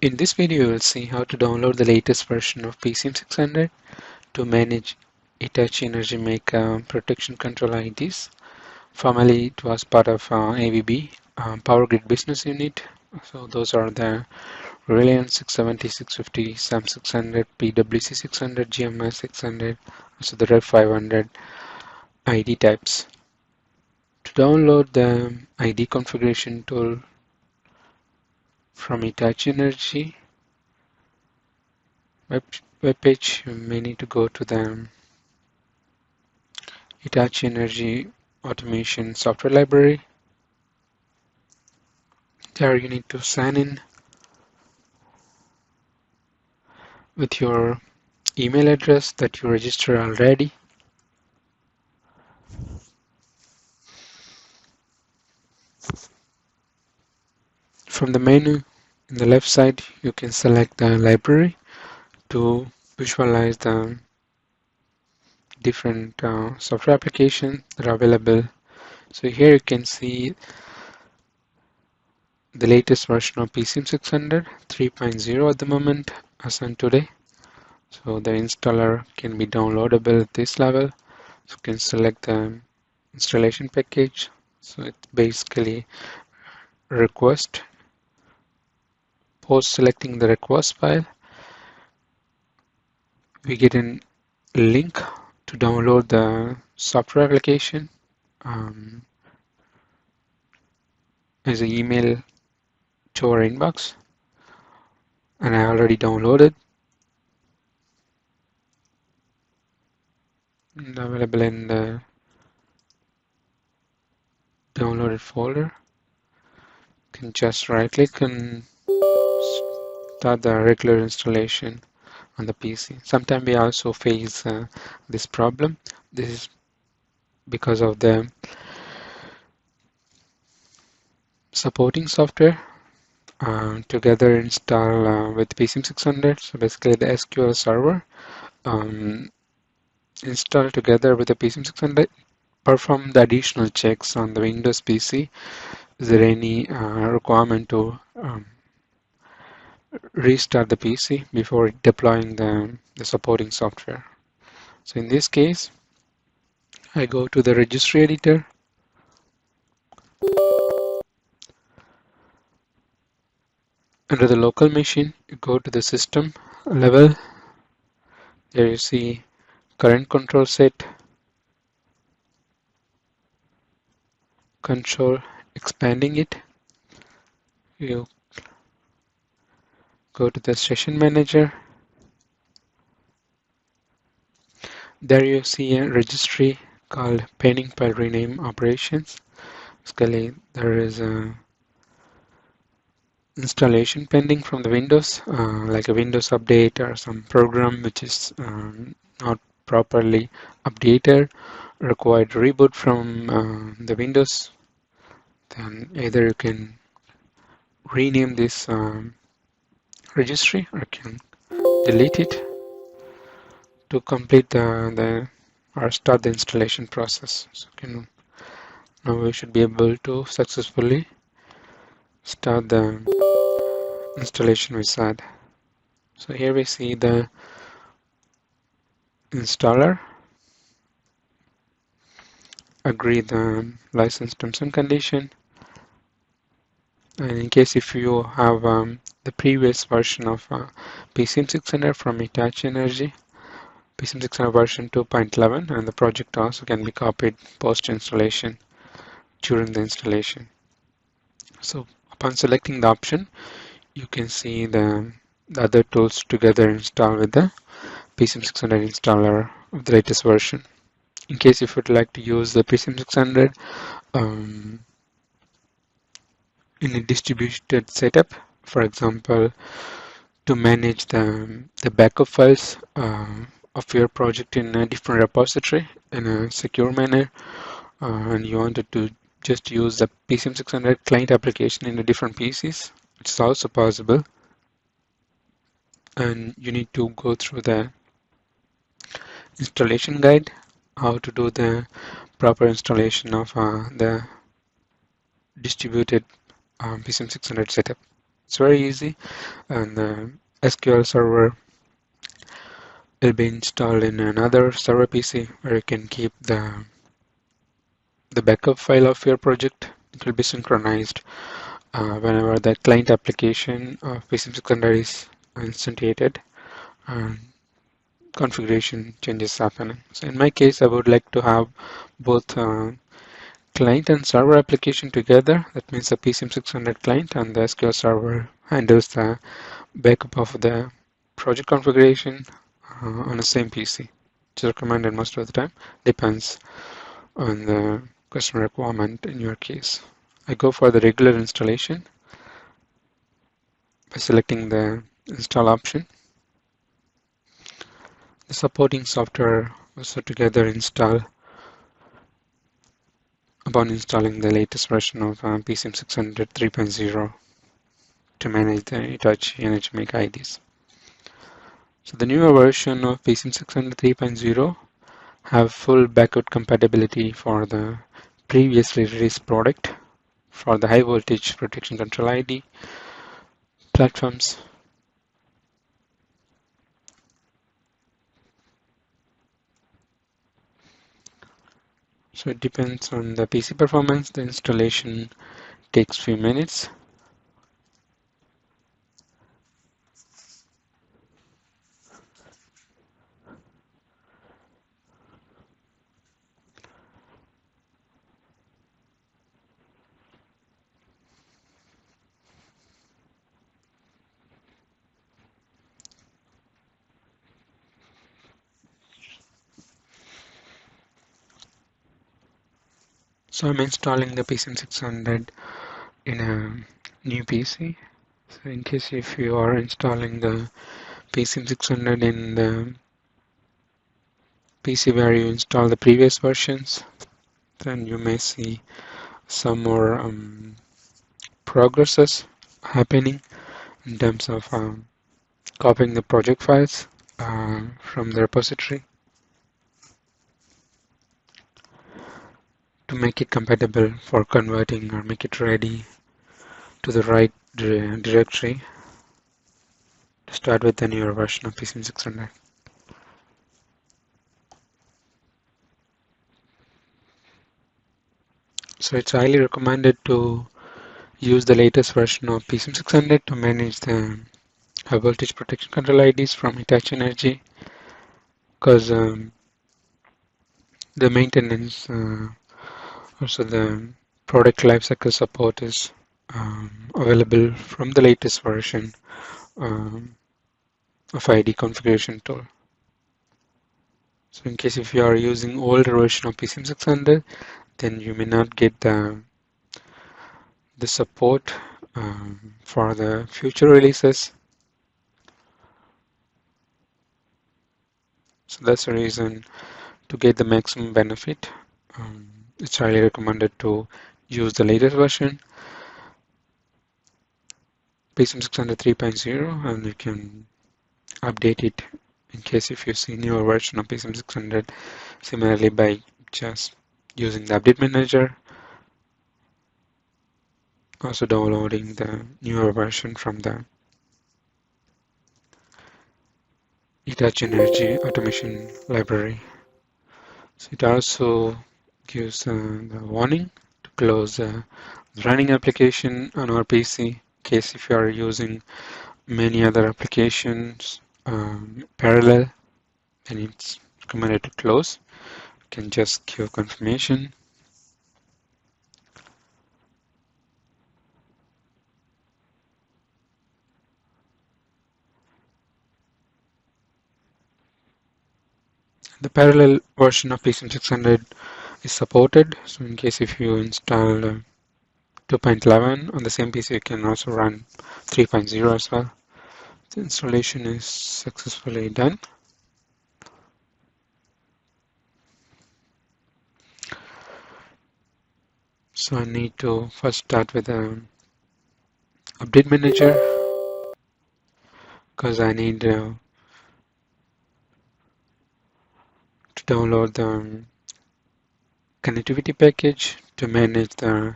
In this video, we'll see how to download the latest version of PCM600 to manage Hitachi Energy Make Protection Control IEDs. Formerly, it was part of ABB Power Grid Business Unit. So those are the Reliance 670, 650, SAM 600, PWC 600, GMS 600, also the Rev 500 ID types. To download the ID configuration tool from Hitachi Energy web page, you may need to go to the Hitachi Energy Automation Software Library. There you need to sign in with your email address that you registered already. From the menu in the left side, you can select the library to visualize the different software applications that are available. So here you can see the latest version of PCM600 3.0 at the moment as on today. So the installer can be downloadable at this level. So you can select the installation package. So it's basically request. Post selecting the request file, we get a link to download the software application as an email to our inbox, and I already downloaded and available in the downloaded folder. You can just right click and start the regular installation on the PC. Sometimes we also face this problem. This is because of the supporting software together install with PCM600. So basically the SQL server installed together with the PCM600 perform the additional checks on the Windows PC. Is there any requirement to restart the PC before deploying the supporting software? So in this case, I go to the registry editor. Under the local machine, you go to the system level. There you see current control set, control, expanding it. You go to the session manager. There you see a registry called pending file rename operations. Basically, there is a installation pending from the Windows, like a Windows update or some program which is not properly updated, required reboot from the Windows. Then either you can rename this registry or you can delete it to complete or start the installation process. So now we should be able to successfully start the installation with SAD. So here we see the installer, agree the license terms and condition, and in case if you have the previous version of PCM600 from Hitachi Energy, PCM600 version 2.11, and the project also can be copied post installation during the installation. So upon selecting the option, you can see the other tools together installed with the PCM600 installer of the latest version. In case if you'd like to use the PCM600 in a distributed setup, for example, to manage the backup files of your project in a different repository in a secure manner, and you wanted to just use the PCM600 client application in the different PCs, which is also possible. And you need to go through the installation guide, how to do the proper installation of the distributed PCM600 setup. It's very easy, and the SQL server will be installed in another server PC where you can keep the backup file of your project. It will be synchronized whenever the client application of PCM600 is instantiated and configuration changes happening. So in my case, I would like to have both client and server application together. That means the PCM600 client and the SQL server handles the backup of the project configuration on the same PC. It's recommended most of the time. Depends on the customer requirement in your case. I go for the regular installation by selecting the install option. The supporting software also together install upon installing the latest version of PCM600 3.0 to manage the Hitachi Energy IEDs. So the newer version of PCM600 3.0 have full backward compatibility for the previously released product for the high voltage protection control ID platforms. So it depends on the PC performance. The installation takes few minutes. So I'm installing the PCM600 in a new PC. So in case if you are installing the PCM600 in the PC where you install the previous versions, then you may see some more progresses happening in terms of copying the project files from the repository to make it compatible for converting or make it ready to the right directory to start with the newer version of PCM600. So it's highly recommended to use the latest version of PCM600 to manage the high voltage protection control IDs from Hitachi Energy, because the maintenance, also the product lifecycle support is available from the latest version of ID configuration tool. So in case if you are using older version of PCM600, then you may not get the support for the future releases. So that's the reason to get the maximum benefit. It's highly recommended to use the latest version, PCM600 3.0, and you can update it in case if you see newer version of PCM600 similarly by just using the update manager, also downloading the newer version from the Hitachi Energy automation library. So it also gives the warning to close the running application on our PC in case if you are using many other applications parallel, then it's recommended to close. You can just give confirmation. The parallel version of PCM600 is supported. So in case if you install 2.11 on the same PC, you can also run 3.0 as well. The installation is successfully done. So I need to first start with the update manager because I need to download the connectivity package to manage the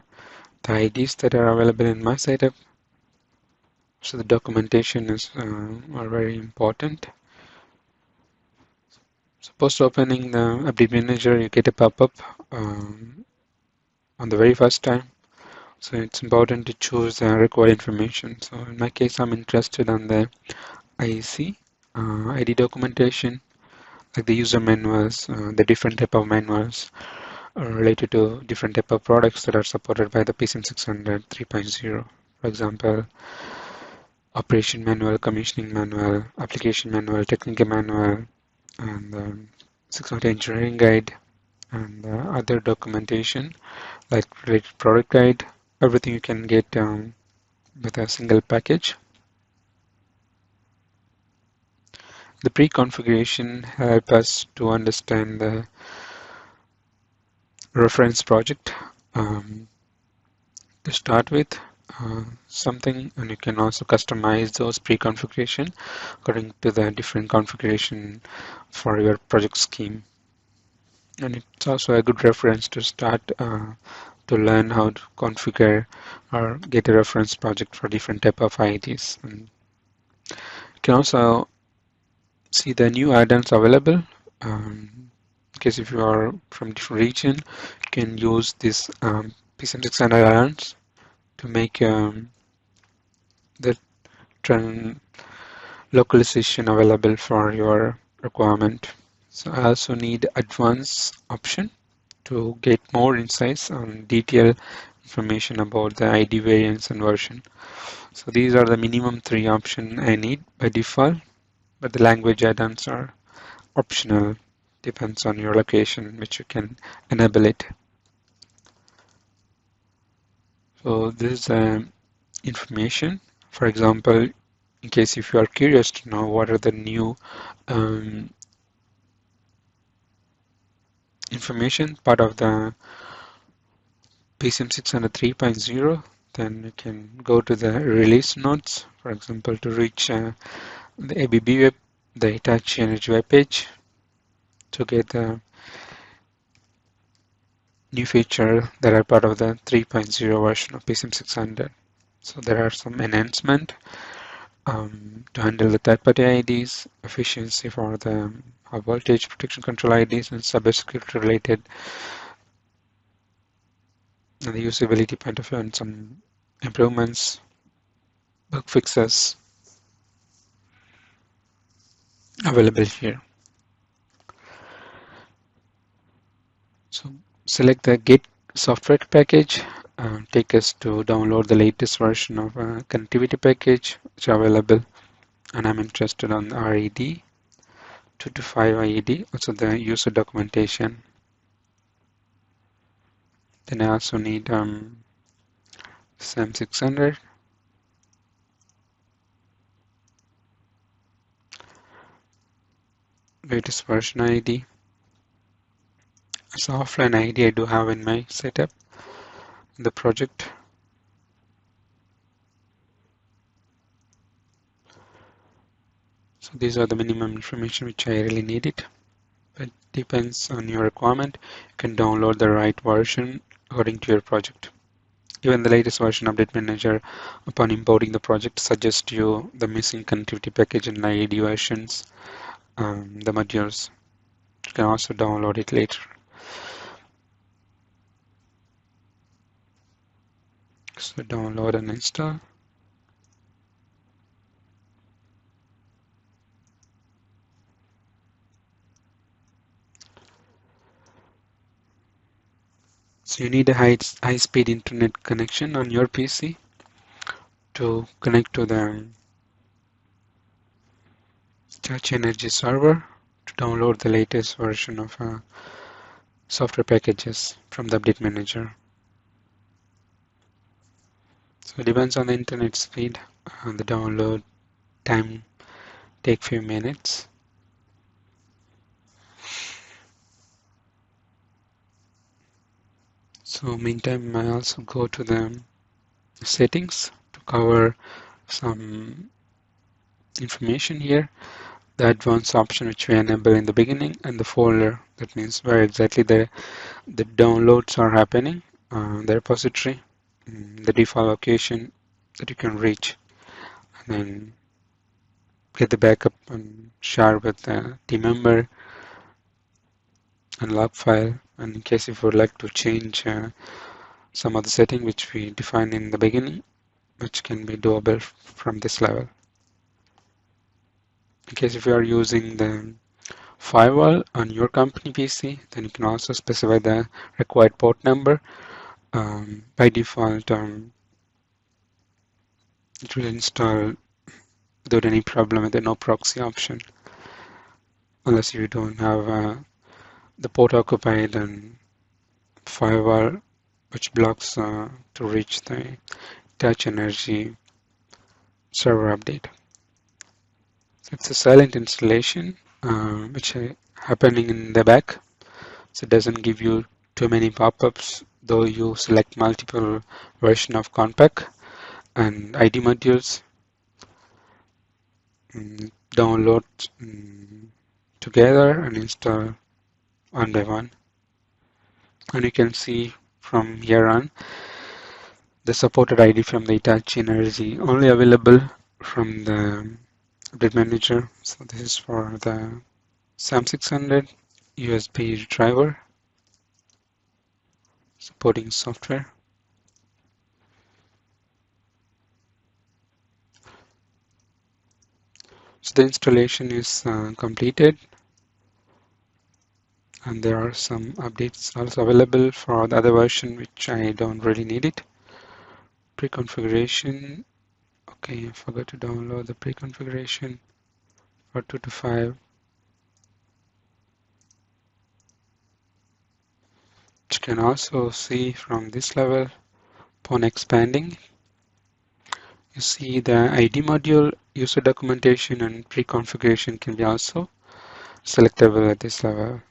IDs that are available in my setup. So the documentation is are very important. So post opening the update manager, you get a pop-up on the very first time. So it's important to choose the required information. So in my case, I'm interested on the IEC, ID documentation, like the user manuals, the different type of manuals related to different type of products that are supported by the PCM600 3.0. For example, operation manual, commissioning manual, application manual, technical manual, and 600 engineering guide, and other documentation like related product guide. Everything you can get with a single package. The pre-configuration helps us to understand the reference project to start with something, and you can also customize those pre-configuration according to the different configuration for your project scheme. And it's also a good reference to start to learn how to configure or get a reference project for different type of IEDs. And you can also see the new add-ons available. In case if you are from different region, you can use this PCM600 add-ons to make the localization available for your requirement. So I also need advanced option to get more insights on detailed information about the ID variants and version. So these are the minimum 3 options I need by default, but the language add-ons are optional, depends on your location which you can enable it. So this is information. For example, in case if you are curious to know what are the new information part of the PCM600 3.0, then you can go to the release notes, for example, to reach the ABB web, the Hitachi Energy web page to get the new feature that are part of the 3.0 version of PCM600. So there are some enhancement to handle the third-party IEDs, efficiency for the high voltage protection control IEDs, and cybersecurity related, and the usability point of view, and some improvements, bug fixes available here. So select the Get software package, take us to download the latest version of a connectivity package which are available, and I'm interested on the RED 225 IED, also the user documentation. Then I also need PCM600, latest version ID. So offline ID I do have in my setup in the project. So these are the minimum information which I really need it, but depends on your requirement. You can download the right version according to your project. Even the latest version update manager, upon importing the project, suggests you the missing connectivity package and IED versions, the modules. You can also download it later. So download and install. So you need a high-speed internet connection on your PC to connect to the Hitachi Energy server to download the latest version of software packages from the update manager. So it depends on the internet speed. The download time take few minutes. So meantime, I also go to the settings to cover some information here. The advanced option which we enable in the beginning, and the folder, that means where exactly the downloads are happening, the repository, the default location that you can reach. then get the backup and share with the team member and log file. And in case if you would like to change some of the setting which we defined in the beginning, which can be doable from this level. In case if you are using the firewall on your company PC, then you can also specify the required port number. By default, it will install without any problem with the no proxy option, unless you don't have the port occupied and firewall which blocks to reach the Hitachi Energy server update. So it's a silent installation which is happening in the back, so it doesn't give you too many pop-ups, though you select multiple version of Compact and ID modules, download together and install one by one. And you can see from here on the supported ID from the Hitachi Energy only available from the update manager. So this is for the PCM600 USB driver supporting software. So the installation is completed, and there are some updates also available for the other version which I don't really need it. Pre-configuration. Okay, I forgot to download the pre-configuration for 2 to 5. You can also see from this level, upon expanding, you see the ID module, user documentation, and pre-configuration can be also selectable at this level.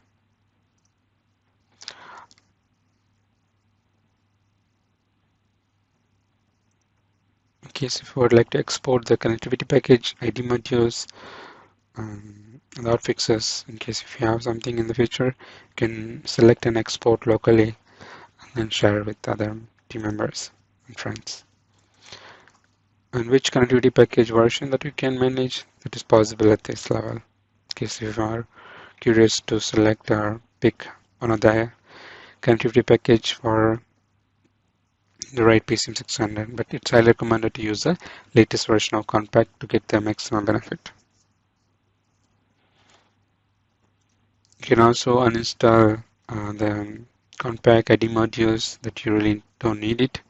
In case if you would like to export the connectivity package, ID modules, and hotfixes, in case if you have something in the future, you can select and export locally and then share with other team members and friends. And which connectivity package version that you can manage, that is possible at this level. In case if you are curious to select or pick one of the connectivity package for the right PCM600, but it's highly recommended to use the latest version of Compact to get the maximum benefit. You can also uninstall the Compact ID modules that you really don't need it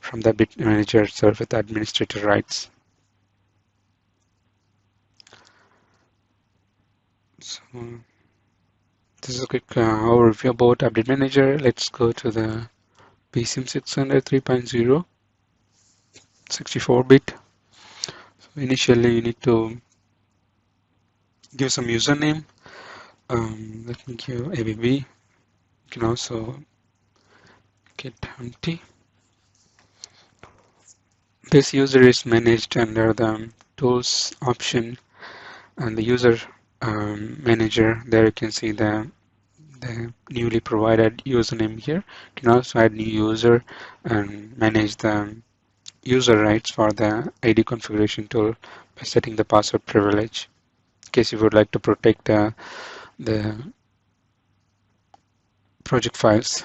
from the bit manager itself with administrator rights. So this is a quick overview about update manager. Let's go to the PCM600 3.0 64-bit. So initially you need to give some username. Let me give ABB. You can also get empty. This user is managed under the tools option and the user manager. There you can see the newly provided username here. You can also add new user and manage the user rights for the ID configuration tool by setting the password privilege in case you would like to protect the project files.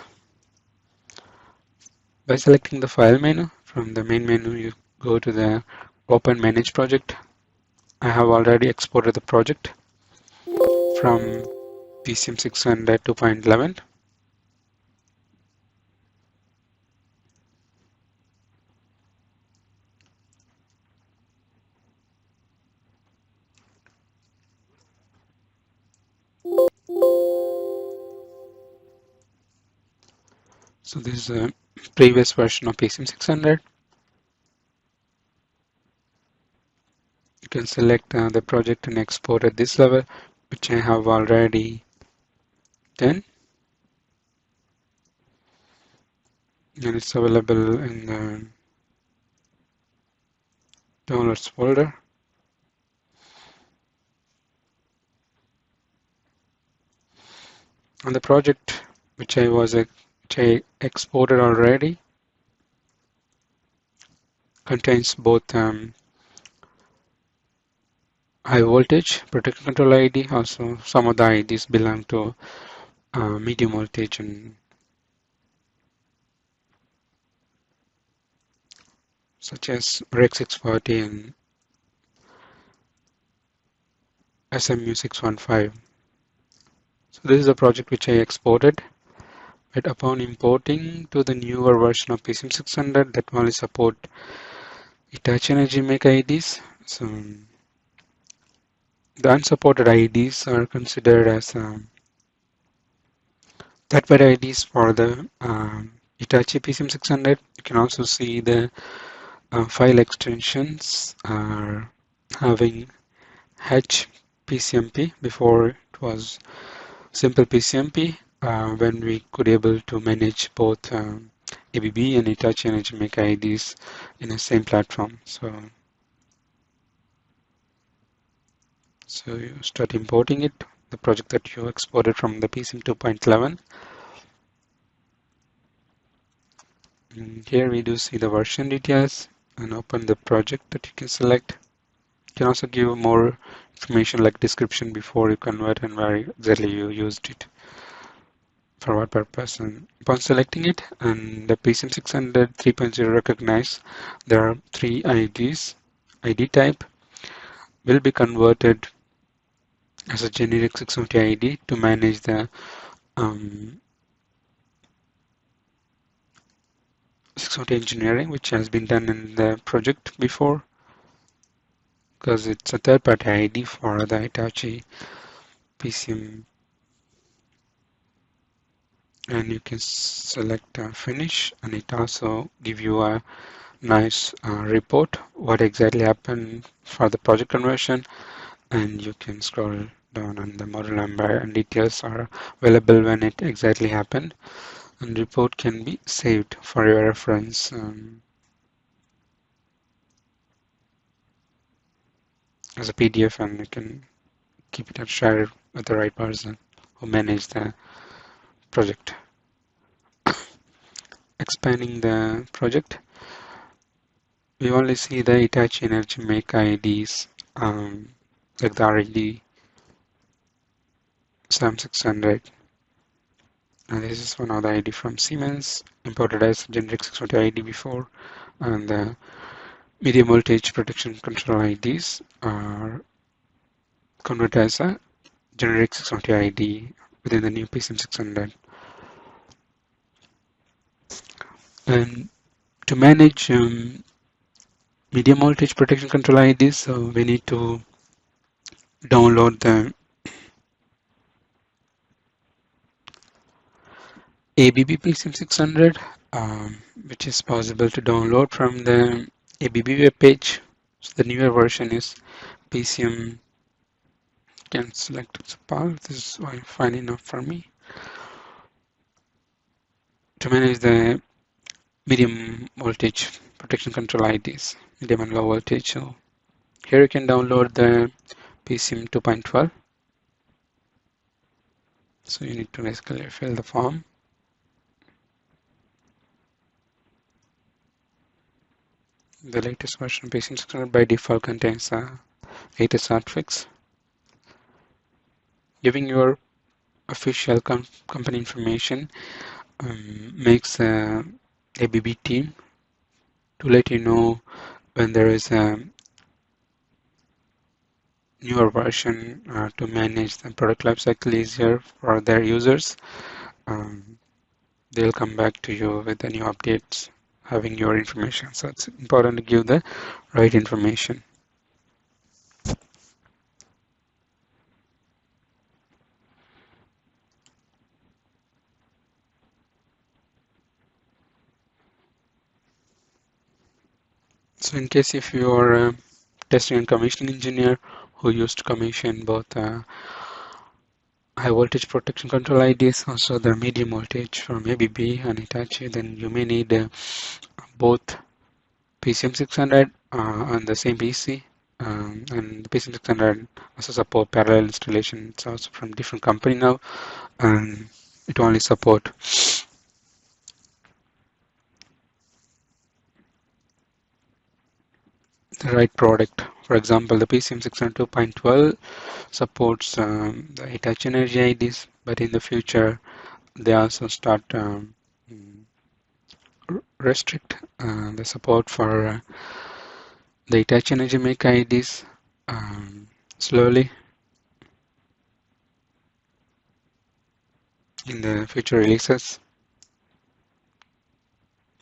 By selecting the file menu, from the main menu you go to the open manage project. I have already exported the project from PCM600 2.11. So this is a previous version of PCM600. You can select the project and export at this level, which I have already done. And it's available in the downloads folder. And the project which I exported already contains both high voltage protection control IED. Also, some of the IEDs belong to medium voltage, and such as REX 640 and SMU 615. So this is a project which I exported. But upon importing to the newer version of PCM600, that only support Hitachi Energy make IEDs. So the unsupported IEDs are considered as third-party IEDs for the Hitachi PCM600. You can also see the file extensions are having HPCMP. Before it was simple PCMP, when we could able to manage both ABB and Hitachi Energy make IEDs in the same platform. So you start importing it, the project that you exported from the PCM 2.11. Here we do see the version details and open the project that you can select. You can also give more information like description before you convert and where exactly you used it for what purpose. And upon selecting it, and the PCM600 3.0 recognize there are three IDs. ID type will be converted as a generic 640 ID to manage the 640 engineering, which has been done in the project before, because it's a third-party ID for the Hitachi PCM, and you can select finish, and it also give you a nice report what exactly happened for the project conversion, and you can scroll down and the model number and details are available when it exactly happened, and report can be saved for your reference as a PDF, and you can keep it and share it with the right person who manage the project. Expanding the project, we only see the Hitachi Energy make IEDs like the RED SAM600, and this is one of the ID from Siemens, imported as generic 640 ID before, and the medium voltage protection control IDs are converted as a generic 640 ID within the new PCM600. And to manage medium voltage protection control IDs, so we need to download the ABB PCM600, which is possible to download from the ABB web page. So the newer version is PCM. Can select its path. This is fine enough for me. To manage the medium voltage protection control IDs, medium and low voltage. So here you can download the PCM 2.12. So you need to basically fill the form. The latest version of PCM600 by default contains latest hotfix. Giving your official company information makes the ABB team to let you know when there is a newer version to manage the product lifecycle easier for their users. They'll come back to you with the new updates having your information. So it's important to give the right information. So in case if you are a testing and commissioning engineer who used to commission both high voltage protection control IDs, also the medium voltage from ABB and Hitachi, then you may need both PCM600 on the same PC, and the PCM600 also support parallel installation. It's also from different company now, and it only support the right product. For example, the PCM600 2.12 supports the Hitachi Energy IEDs, but in the future they also start restrict the support for the Hitachi Energy make IEDs slowly in the future releases,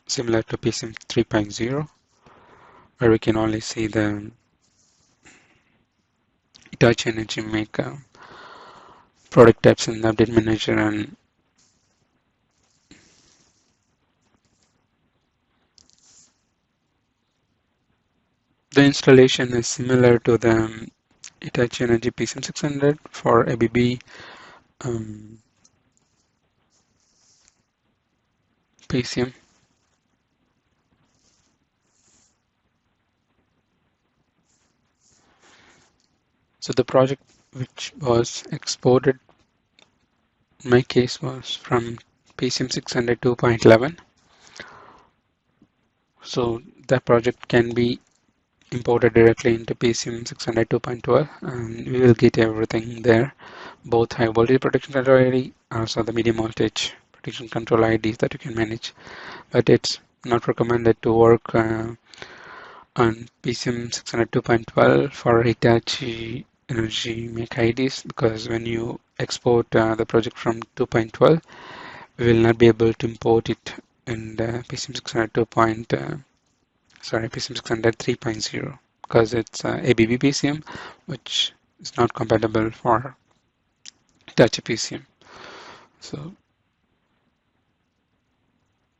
similar to PCM 3.0, where we can only see the Hitachi Energy make product types in the update manager, and the installation is similar to the Hitachi Energy PCM600 for ABB PCM. So the project which was exported in my case was from PCM600 2.11. So that project can be imported directly into PCM600 2.12, and we will get everything there, both high voltage protection control ID, also the medium voltage protection control IDs that you can manage. But it's not recommended to work on PCM600 2.12 for Hitachi Energy make IDs, because when you export the project from 2.12, we will not be able to import it in the PCM600 PCM600 3.0, because it's ABB PCM, which is not compatible for Hitachi PCM. So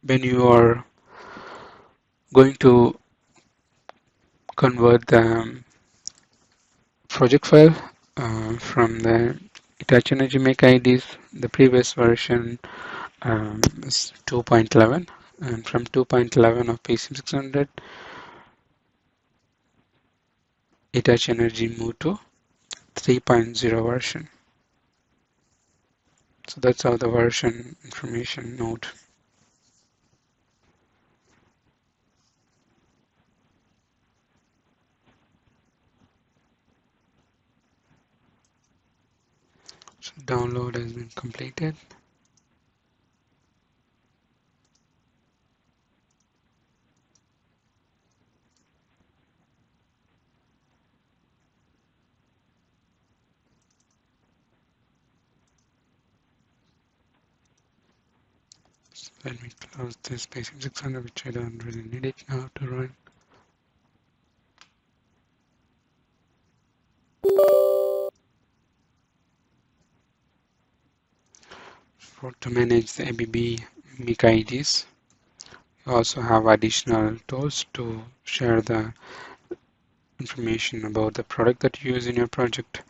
when you are going to convert the project file from the Hitachi Energy make IDs, the previous version is 2.11, and from 2.11 of PCM600, Hitachi Energy moved to 3.0 version. So that's how the version information node. So download has been completed. So let me close this PCM600, which I don't really need it now to run. To manage the ABB MIC IDs, you also have additional tools to share the information about the product that you use in your project,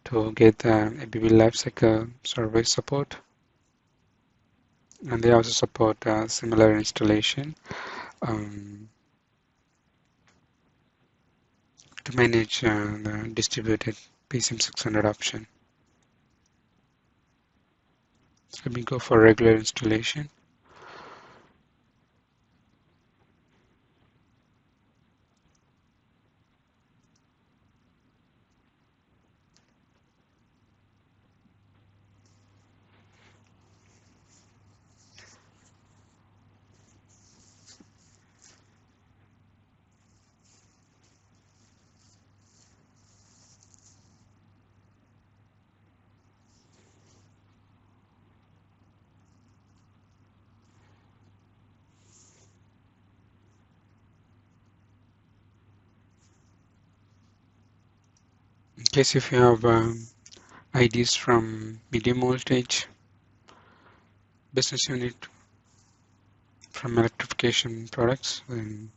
to get the ABB lifecycle survey support. And they also support similar installation to manage the distributed PCM600 option. So let me go for regular installation. In case if you have IDs from medium voltage business unit from electrification products, then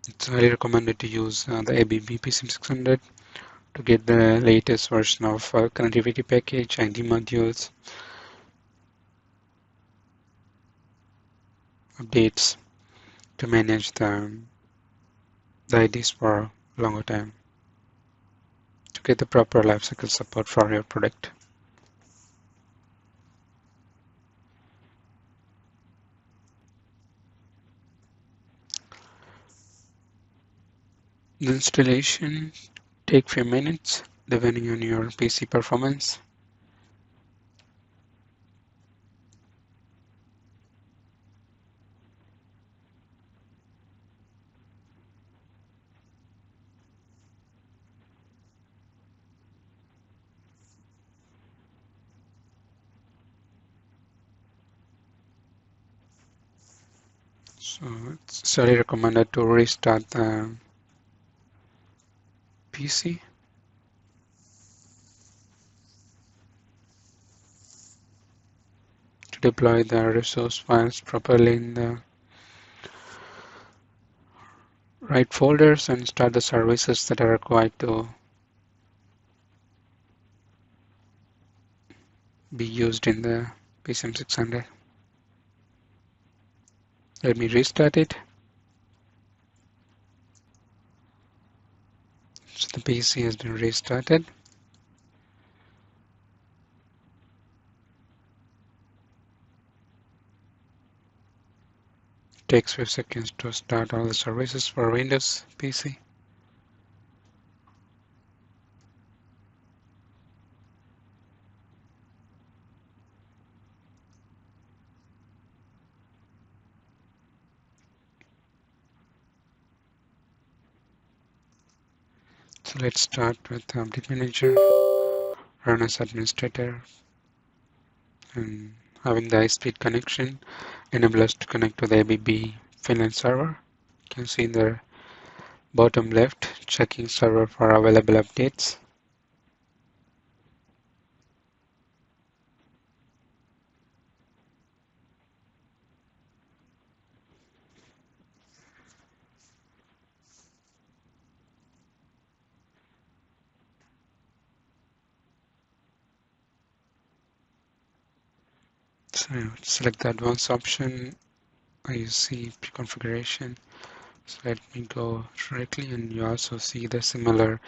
it's highly recommended to use the ABB PCM600 to get the latest version of connectivity package, ID modules, updates to manage the IDs for a longer time, to get the proper lifecycle support for your product. The installation take few minutes depending on your PC performance. So it's certainly recommended to restart the PC. To deploy the resource files properly in the right folders and start the services that are required to be used in the PCM600. Let me restart it. So the PC has been restarted. It takes few seconds to start all the services for Windows PC. So let's start with Update Manager, run as administrator, and having the high-speed connection enable us to connect to the ABB Finland server. You can see in the bottom left, checking server for available updates. So select the advanced option. You see pre-configuration. So let me go directly, and you also see the similar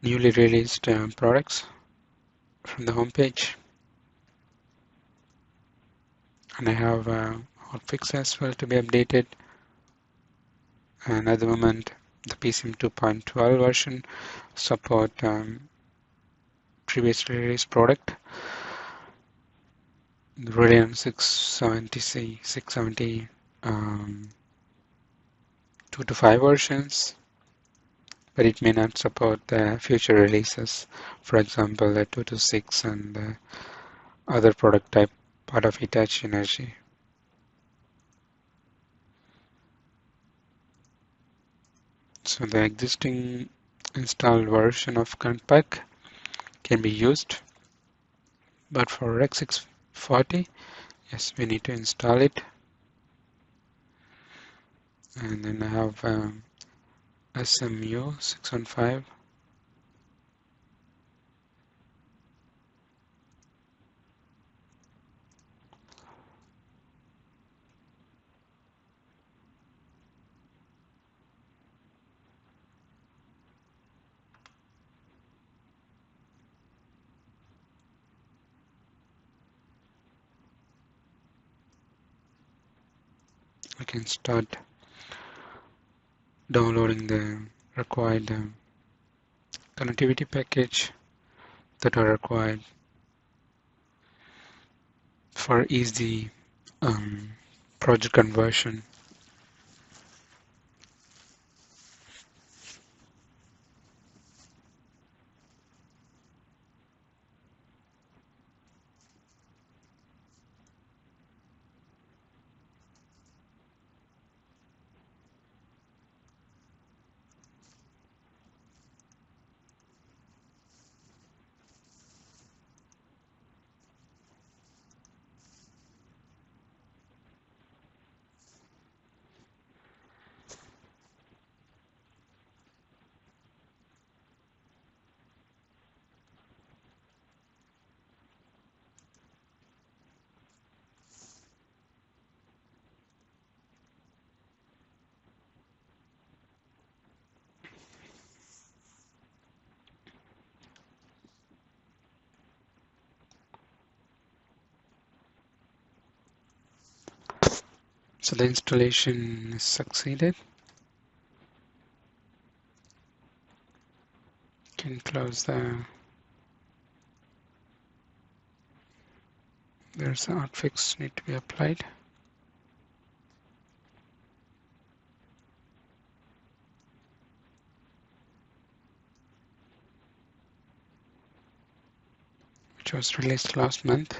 newly released products from the home page. And I have hotfix as well to be updated. And at the moment, the PCM 2.12 version support previously released product. The Radeon 670C, 670 2 to 5 versions, but it may not support the future releases. For example, the 2 to 6 and the other product type part of Hitachi Energy. So the existing installed version of current pack can be used, but for Rec 640, yes, we need to install it. And then I have SMU 615. I can start downloading the required connectivity package that are required for easy project conversion. So the installation is succeeded. Can close the, there's an hotfix need to be applied. Which was released last month.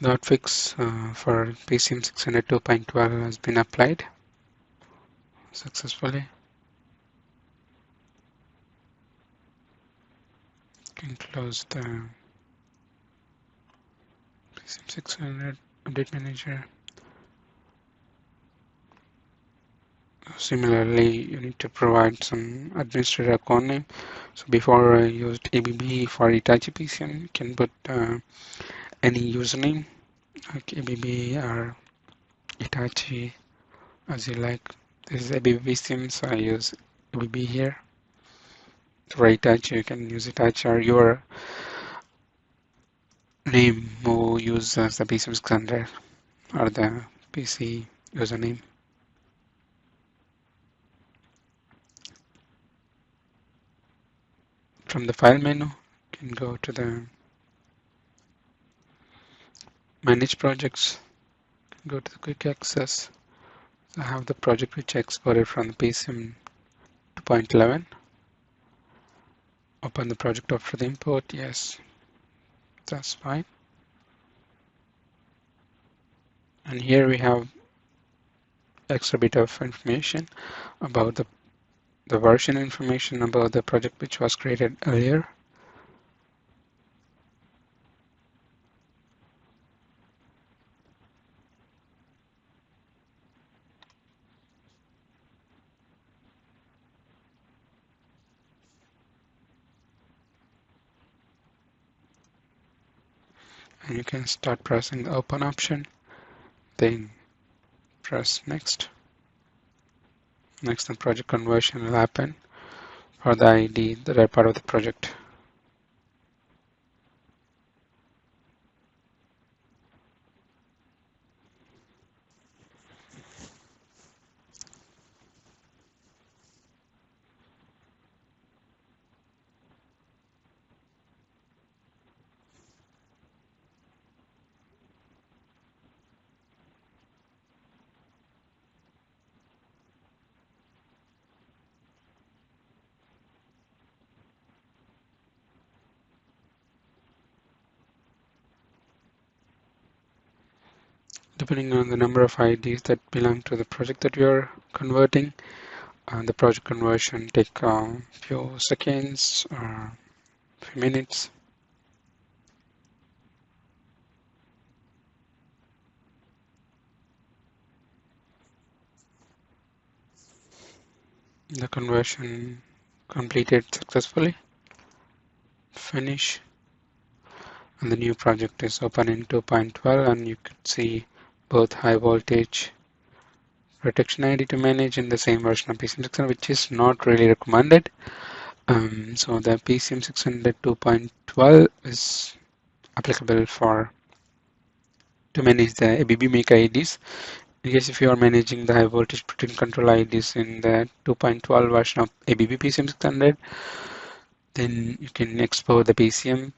The hotfix for PCM600 2.12 has been applied successfully. Can close the PCM600 update manager. Similarly, you need to provide some administrator account name. So before I used ABB for Hitachi PCM, you can put any username like ABB or Hitachi as you like. This is ABB PCM, so I use ABB here. For Hitachi, you can use Hitachi or your name who uses the PCM600 or the PC username. From the file menu, you can go to the Manage Projects, go to the Quick Access. So I have the project which I exported from the PCM 2.11. Open the project after the import. Yes, that's fine. And here we have extra bit of information about the version information about the project which was created earlier. And you can start pressing the open option, then press next. Next, the project conversion will happen for the IED that are part of the project. Depending on the number of IEDs that belong to the project that you're converting, the project conversion take a few seconds or a few minutes. The conversion completed successfully. Finish. And the new project is open in 2.12, and you could see both high voltage protection ID to manage in the same version of PCM600, which is not really recommended. So the PCM600 2.12 is applicable to manage the ABB make IEDs. In case if you are managing the high voltage protein control IEDs in the 2.12 version of ABB PCM600, then you can export the PCMI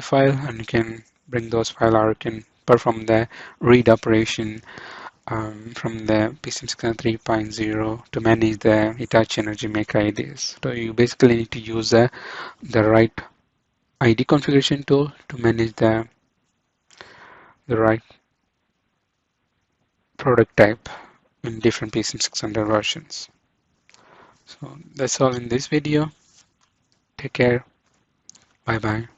file, and you can bring those files, or you can perform the read operation from the PCM600 3.0 to manage the Hitachi Energy Make IEDs. So you basically need to use the right ID configuration tool to manage the right product type in different PCM600 versions. So that's all in this video. Take care. Bye bye.